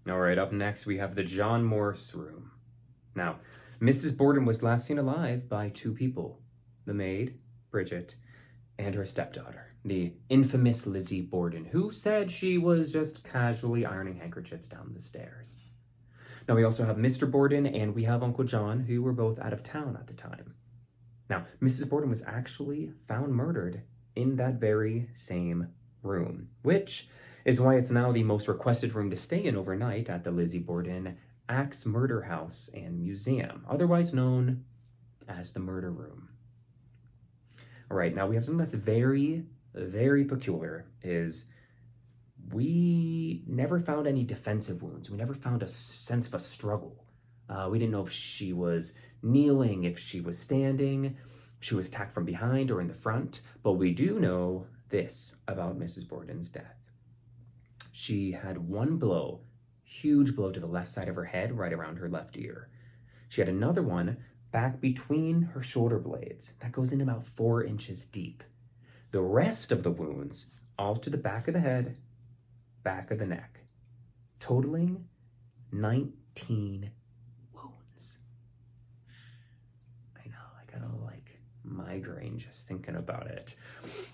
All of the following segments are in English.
All right, up next we have the John Morse room. Now, Mrs. Borden was last seen alive by two people, the maid, Bridget, and her stepdaughter, the infamous Lizzie Borden, who said she was just casually ironing handkerchiefs down the stairs. Now, we also have Mr. Borden and we have Uncle John, who were both out of town at the time. Now, Mrs. Borden was actually found murdered in that very same room, which is why it's now the most requested room to stay in overnight at the Lizzie Borden Axe Murder House and Museum, otherwise known as the Murder Room. All right, now we have something that's very, very peculiar, is we never found any defensive wounds. We never found a sense of a struggle. We didn't know if she was kneeling, if she was standing, if she was attacked from behind or in the front, but we do know this about Mrs. Borden's death. She had one blow, huge blow to the left side of her head, right around her left ear. She had another one back between her shoulder blades. That goes in about 4 inches deep. The rest of the wounds, all to the back of the head, back of the neck, totaling 19 wounds. I know, I got a migraine just thinking about it.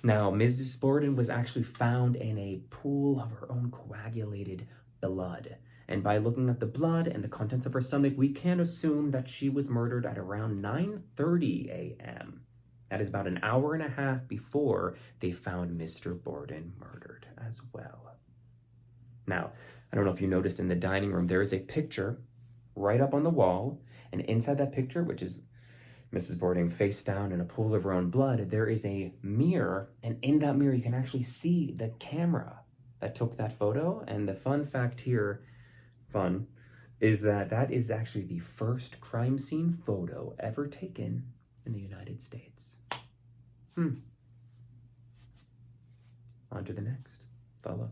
Now, Mrs. Borden was actually found in a pool of her own coagulated blood. And by looking at the blood and the contents of her stomach, we can assume that she was murdered at around 9:30 a.m. That is about an hour and a half before they found Mr. Borden murdered as well. Now, I don't know if you noticed in the dining room, there is a picture right up on the wall, and inside that picture, which is Mrs. Borden face down in a pool of her own blood, there is a mirror, and in that mirror you can actually see the camera that took that photo. And the fun fact here, is that that is actually the first crime scene photo ever taken in the United States. On to the next. Follow.